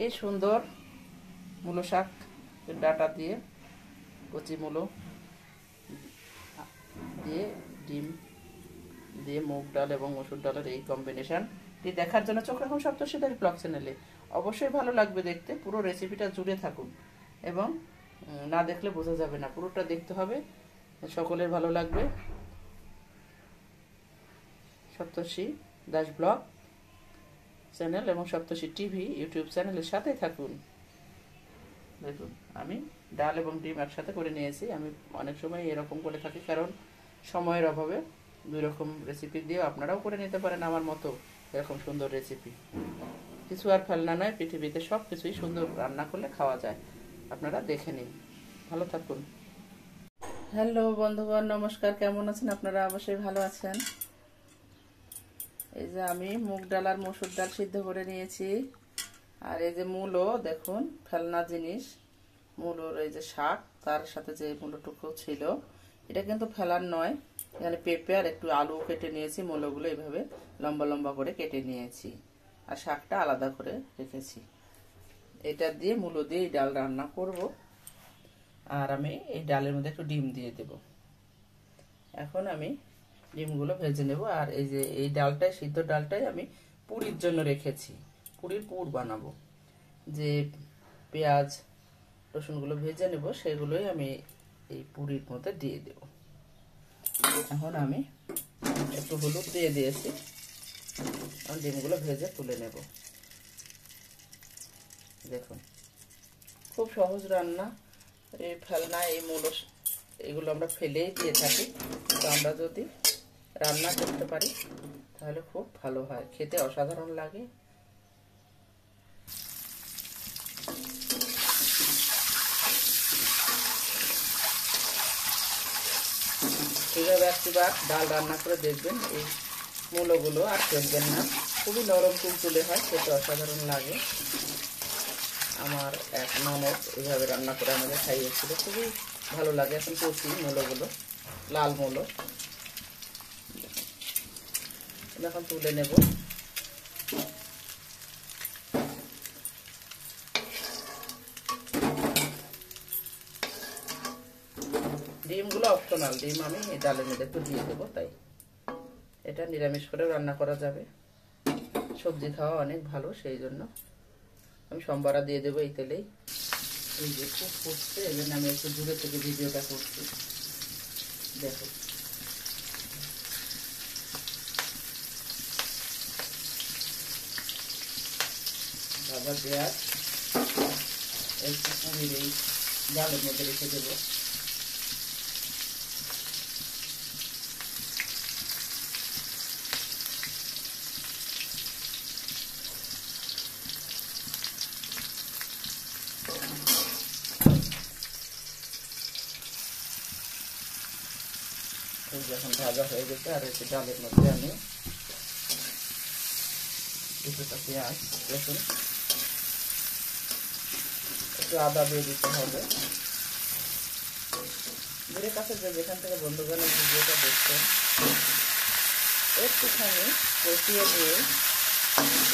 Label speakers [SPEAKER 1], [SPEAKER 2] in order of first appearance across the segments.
[SPEAKER 1] এই সুন্দর মূলো শাক ডাটা দিয়ে কচি মূলো দিয়ে ডিম দিয়ে মুগ ডাল এবং মসুর ডালের এই কম্বিনেশনটি দেখার জন্য চোখ রাখুন সপ্তর্ষি দাস ব্লগ চ্যানেলে। অবশ্যই ভালো লাগবে দেখতে, পুরো রেসিপিটা জুড়ে থাকুন এবং না দেখলে বোঝা যাবে না, পুরোটা দেখতে হবে, সকলের ভালো লাগবে। সপ্তর্ষি দাস ব্লগ চ্যানেল এবং সপ্তর্ষি টিভি ইউটিউব চ্যানেলের সাথে থাকুন। দেখুন আমি ডাল এবং ডিম একসাথে করে নিয়েছি। আমি অনেক সময় এরকম করে থাকি কারণ সময়ের অভাবে দুই রকম রেসিপি দিয়ে আপনারাও করে নিতে পারেন আমার মতো এরকম সুন্দর রেসিপি। কিছু আর ফেলনা নয়, পৃথিবীতে সব কিছুই সুন্দর রান্না করলে খাওয়া যায়। আপনারা দেখে নিন, ভালো থাকুন। হ্যালো বন্ধুগণ, নমস্কার। কেমন আছেন আপনারা? অবশ্যই ভালো আছেন। এই যে আমি মুগ ডাল আর মসুর ডাল সিদ্ধ করে নিয়েছি। আর এই যে মূলো, দেখুন ফেলনা জিনিস, মূলোর এই যে শাক, তার সাথে যে মূলোটুকু ছিল এটা কিন্তু ফেলার নয়। এখানে পেঁপে আর একটু আলু কেটে নিয়েছি, মূলোগুলো এইভাবে লম্বা লম্বা করে কেটে নিয়েছি আর শাকটা আলাদা করে রেখেছি। এটা দিয়ে মূলো দিয়ে এই ডাল রান্না করব। আর আমি এই ডালের মধ্যে একটু ডিম দিয়ে দেব। এখন আমি ডিমগুলো ভেজে নেব। আর এই যে এই ডালটাই, সিদ্ধ ডালটাই আমি পুরির জন্য রেখেছি, পুরির পুর বানাবো। যে পেঁয়াজ রসুনগুলো ভেজে নেব সেগুলোই আমি এই পুরির মধ্যে দিয়ে দেব। এখন আমি একটু হলুদ দিয়ে দিয়েছি, ডিমগুলো ভেজে তুলে নেব। দেখুন খুব সহজ রান্না। এই ফেলনা, এই মূলো, এগুলো আমরা ফেলেই দিয়ে থাকি, তো আমরা যদি রান্না করতে পারি তাহলে খুব ভালো হয়, খেতে অসাধারণ লাগে। এইভাবে একবার ডাল রান্না করে দেখবেন, এই মূলোগুলো আর ফেলবেন না, খুবই নরম তুলতুলে হয়, খেতে অসাধারণ লাগে। আমার এক ননদ এইভাবে রান্না করে আমাদের খাইয়েছিল, খুবই ভালো লাগে। এখন কচি মূলোগুলো, লাল মূলো, এখন তুলে নেব। ডিমগুলো অপশনাল, ডিম আমি এই ডালের মধ্যে একটু দিয়ে দেবো, তাই এটা নিরামিষ করে রান্না করা যাবে। সবজি খাওয়া অনেক ভালো, সেই জন্য আমি সম্বারা দিয়ে দেবো এই তেলেই। এই যে খুব ফুটছে, এই জন্য আমি একটু দূরে থেকে ভিডিওটা করছি। দেখো ভাজা পেঁয়াজ একটু পুরির এই ডালের মধ্যে রেখে দেবো। যখন ভাজা হয়ে গেছে, আর এই ডালের মধ্যে আমি কিছুটা পেঁয়াজ, রসুন, একটু আদা দিয়ে দিতে হবে। দূরের কাছে যে যেখান থেকে বন্ধুগণ এই ভিডিওটা দেখছেন, একটুখানি কষিয়ে নিয়ে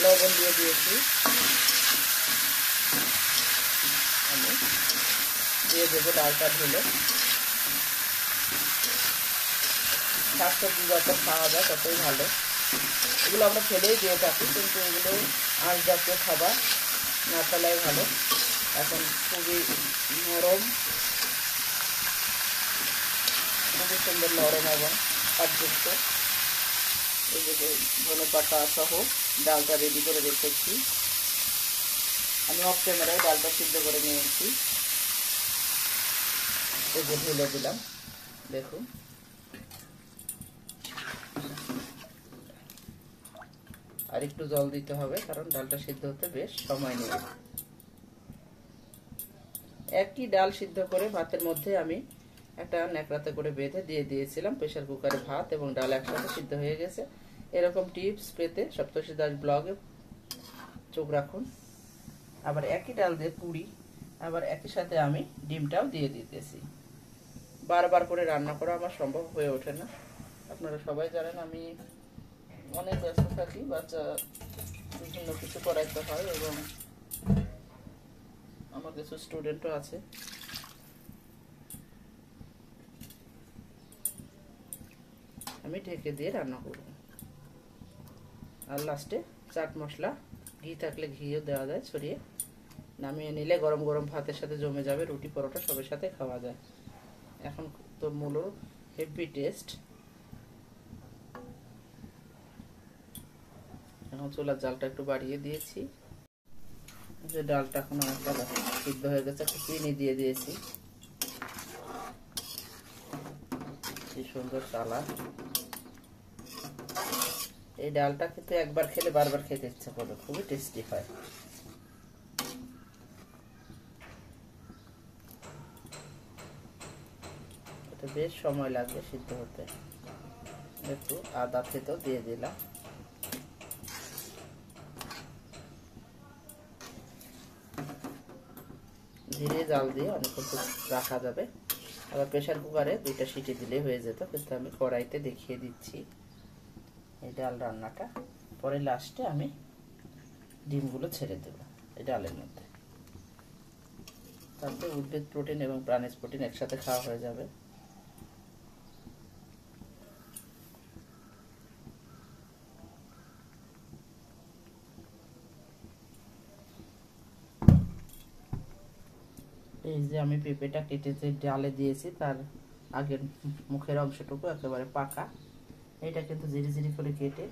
[SPEAKER 1] লবণ দিয়ে দিয়েছি। আমি দিয়ে দেবো ডালটা ঢেলে। শাকসবজি যত খাওয়া যায় ততই ভালো। এগুলো আমরা ফেলেই দিয়ে থাকি, কিন্তু এগুলো আঁশ জাতীয় খাবার, না ফেলাই ভালো। এখন খুবই নরম, খুবই সুন্দর নরম এবং স্বাদযুক্ত। এই যে ধনেপাতা সহ ডালটা রেডি করে রেখেছি। আমি অফ ক্যামেরায় ডালটা সিদ্ধ করে নিয়েছি। এই যে ঢেলে দিলাম, দেখুন। আর একটু জল দিতে হবে কারণ ডালটা সিদ্ধ হতে বেশ সময় নেবে। একই ডাল সিদ্ধ করে ভাতের মধ্যে আমি একটা ন্যাকড়াতে করে বেঁধে দিয়ে দিয়েছিলাম। প্রেসার কুকারে ভাত এবং ডাল একসাথে সিদ্ধ হয়ে গেছে। এরকম টিপস পেতে সপ্তর্ষি দাস ব্লগে চোখ রাখুন। আবার একই ডাল দিয়ে পুরি, আবার একই সাথে আমি ডিমটাও দিয়ে দিতেছি। বারবার করে রান্না করা আমার সম্ভব হয়ে ওঠে না, আপনারা সবাই জানেন আমি অনেক ব্যস্ত থাকি, বাচ্চা বিভিন্ন কিছু করাইতে হয় এবং কিছু স্টুডেন্টও আছে। আমি ঢেকে দিয়ে রান্না করব। আর লাস্টে চাট মশলা, ঘি থাকলে ঘিও দেওয়া যায় ছড়িয়ে, নামিয়ে নিলে গরম গরম ভাতের সাথে জমে যাবে, রুটি পরোটা সবের সাথে খাওয়া যায়। এখন তো মূলো হেভি টেস্ট। এখন চুলার জালটা একটু বাড়িয়ে দিয়েছি। যে ডালটা এখন অনেকটা সিদ্ধ হয়ে গেছে, একটু চিনি দিয়ে দিয়েছি। কি সুন্দর কালার। এই ডালটা কিন্তু একবার খেলে বারবার খেতে ইচ্ছা করবে, খুবই টেস্টি হয়। এটা বেশ সময় লাগবে সিদ্ধ হতে। একটু আদা থেতো দিয়ে দিলাম। ধীরে জাল দিয়ে অনেকক্ষণ রাখা যাবে। আবার প্রেসার কুকারে 2টা সিটি দিলেই হয়ে যেত, কিন্তু আমি কড়াইতে দেখিয়ে দিচ্ছি এই ডাল রান্নাটা। পরে লাস্টে আমি ডিমগুলো ছেড়ে দেব এই ডালের মধ্যে, তারপরে উদ্ভিদ প্রোটিন এবং প্রাণীজ প্রোটিন একসাথে খাওয়া হয়ে যাবে। এই যে আমি পেঁপেটা কেটে যে ডালে দিয়েছি, তার আগের মুখের অংশটুকু একেবারে পাকা। এটা কিন্তু জিরি জিরি করে কেটে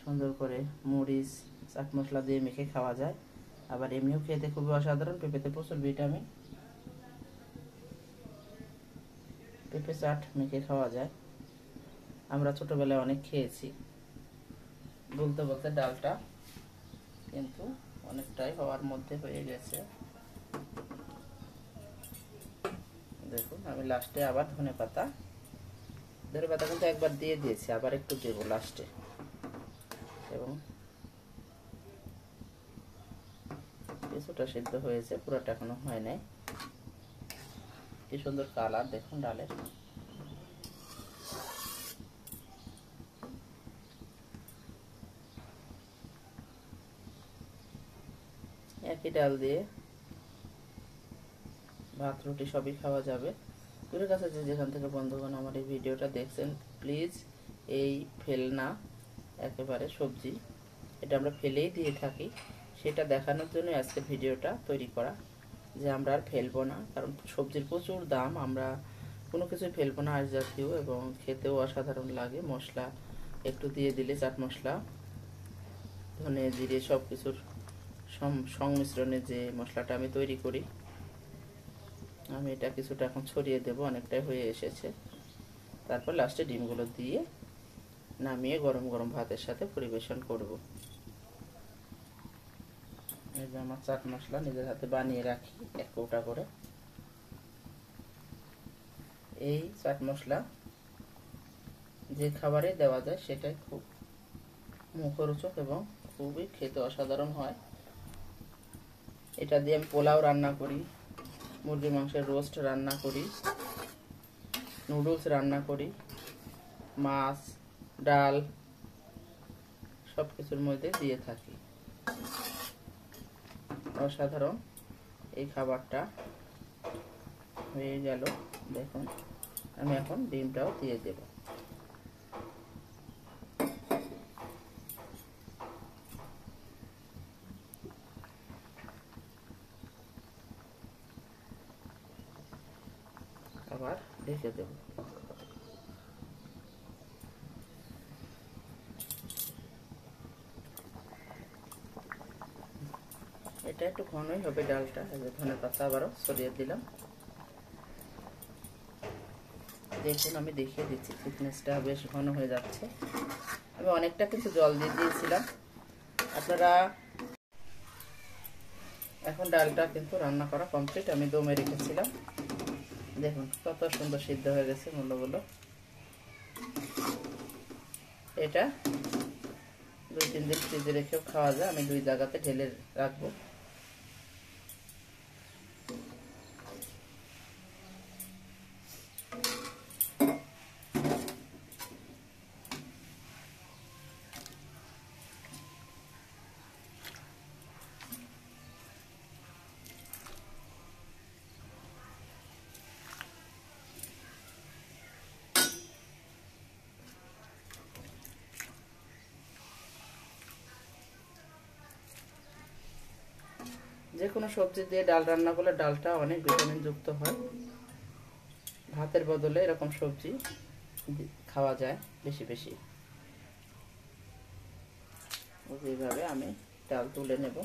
[SPEAKER 1] সুন্দর করে মরিচ চাট মশলা দিয়ে মেখে খাওয়া যায়। আবার এমনিও খেতে খুবই অসাধারণ। পেঁপেতে প্রচুর ভিটামিন, পেঁপে চাট মেখে খাওয়া যায়। আমরা ছোটবেলায় অনেক খেয়েছি। বলতে বলতে ডালটা কিন্তু অনেকটাই হওয়ার মধ্যে হয়ে গেছে। দেখুন আমি লাস্টে আবার ধনে পাতা কিন্তু একবার দিয়ে দিয়েছি, আবার একটু দেব লাস্টে। এবং কিছুটা সিদ্ধ হয়েছে, পুরোটা এখনো হয় নাই। কি সুন্দর কালার দেখুন ডালের। একই ডাল দিয়ে ভাত রুটি সবই খাওয়া যাবে। দূরের কাছে যেখান থেকে বন্ধুগণ আমার এই ভিডিওটা দেখছেন, প্লিজ এই ফেলনা একেবারে সবজি, এটা আমরা ফেলেই দিয়ে থাকি, সেটা দেখানোর জন্য আজকে ভিডিওটা তৈরি করা, যে আমরা আর ফেলবো না। কারণ সবজির প্রচুর দাম, আমরা কোনো কিছুই ফেলবো না আজ জাতীয়, এবং খেতেও অসাধারণ লাগে। মশলা একটু দিয়ে দিলে, চাট মশলা ধনে জিরে সব কিছুর সংমিশ্রণে যে মশলাটা আমি তৈরি করি, আমি এটা কিছুটা এখন ছড়িয়ে দেব, অনেকটাই হয়ে এসেছে। তারপর লাস্টে ডিমগুলো দিয়ে নামিয়ে গরম গরম ভাতের সাথে পরিবেশন করব। এই যে আমার চাট মশলা নিজের হাতে বানিয়ে রাখি এক কৌটা করে। এই চাট মশলা যে খাবারে দেওয়া যায় সেটাই খুব মুখরোচক এবং খুবই খেতে অসাধারণ হয়। এটা দিয়ে আমি পোলাও রান্না করি, মুরগির মাংসের রোস্ট রান্না করি, নুডলস রান্না করি, মাছ ডাল সব কিছুর মধ্যে দিয়ে থাকি। অসাধারণ এই খাবারটা হয়ে গেল। দেখুন আমি এখন ডিমটাও দিয়ে দেব। আবার ঢেকে দেব। এটা একটু ঘনই হবে ডালটা। ধনে পাতা আবারও ছড়িয়ে দিলাম। দেখুন আমি দেখিয়ে দিচ্ছি, থিকনেসটা বেশ ঘন হয়ে যাচ্ছে। আমি অনেকটা কিন্তু জল দিয়ে দিয়েছিলাম। আপনারা এখন ডালটা কিন্তু রান্না করা কমপ্লিট, আমি দমে রেখেছিলাম। দেখুন কত সুন্দর সিদ্ধ হয়ে গেছে মূলগুলো। এটা 2-3 দিন ফ্রিজে রেখেও খাওয়া যায়। আমি 2 জায়গাতে ঢেলে রাখবো। যে কোনো সবজি দিয়ে ডাল রান্না করলে ডালটা অনেক ভিটামিন যুক্ত হয়। ভাতের বদলে এরকম সবজি খাওয়া যায় বেশি বেশি। এইভাবে আমি ডাল তুলে নেব।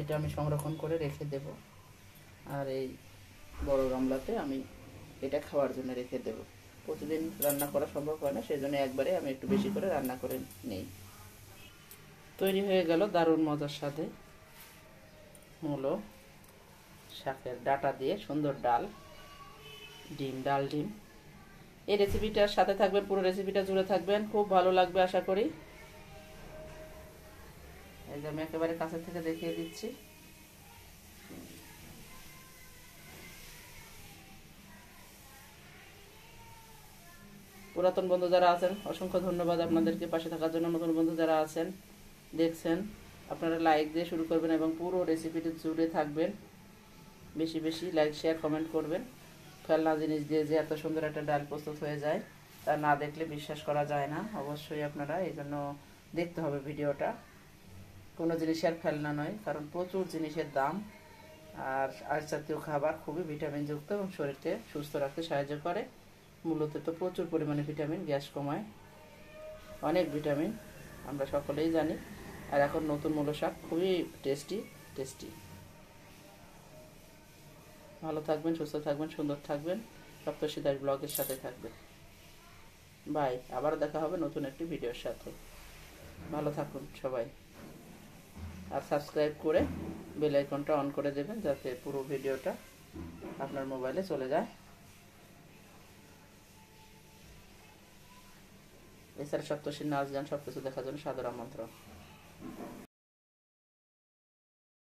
[SPEAKER 1] এটা আমি সংরক্ষণ করে রেখে দেব। আর এই বড় গামলাতে আমি এটা খাওয়ার জন্য রেখে দেব। প্রতিদিন রান্না করা সম্ভব হয় না, সেই জন্য একবারে আমি একটু বেশি করে রান্না করে নেই। তৈরি হয়ে গেল দারুণ মজার সাথে মূলো শাকের ডাঁটা দিয়ে সুন্দর ডাল, ডাল ডিম। এই রেসিপিটার সাথে থাকবেন, পুরো রেসিপিটা জুড়ে থাকবেন, খুব ভালো লাগবে আশা করি। এই যে আমি একেবারে কাছে থেকে দেখিয়ে দিচ্ছি। পুরাতন বন্ধু যারা আছেন অসংখ্য ধন্যবাদ আপনাদেরকে পাশে থাকার জন্য। নতুন বন্ধু যারা আছেন দেখছেন, আপনারা লাইক দিয়ে শুরু করবেন এবং পুরো রেসিপিটি জুড়ে থাকবেন। বেশি বেশি লাইক শেয়ার কমেন্ট করবেন। ফেলনা জিনিস দিয়ে যে এত সুন্দর একটা ডাল প্রস্তুত হয়ে যায় তা না দেখলে বিশ্বাস করা যায় না। অবশ্যই আপনারা এই জন্য দেখতে হবে ভিডিওটা। কোনো জিনিস আর ফেলনা নয়, কারণ প্রচুর জিনিসের দাম। আর আঁশ জাতীয় খাবার খুবই ভিটামিনযুক্ত এবং শরীরকে সুস্থ রাখতে সাহায্য করে। মূলত তো প্রচুর পরিমাণে ভিটামিন, গ্যাস কমায়, অনেক ভিটামিন আমরা সকলেই জানি। আর এখন নতুন মূলো শাক খুবই টেস্টি। ভালো থাকবেন, সুস্থ থাকবেন, সুন্দর থাকবেন। সপ্তর্ষি দাস ব্লগের সাথে থাকবেন। বাই, আবার দেখা হবে নতুন একটি ভিডিওর সাথে। ভালো থাকুন সবাই। আর সাবস্ক্রাইব করে বেল আইকনটা অন করে দেবেন যাতে পুরো ভিডিওটা আপনার মোবাইলে চলে যায়। এছাড়া সপ্তর্ষির নাচ গান সবকিছু দেখার জন্য সাদর আমন্ত্রণ।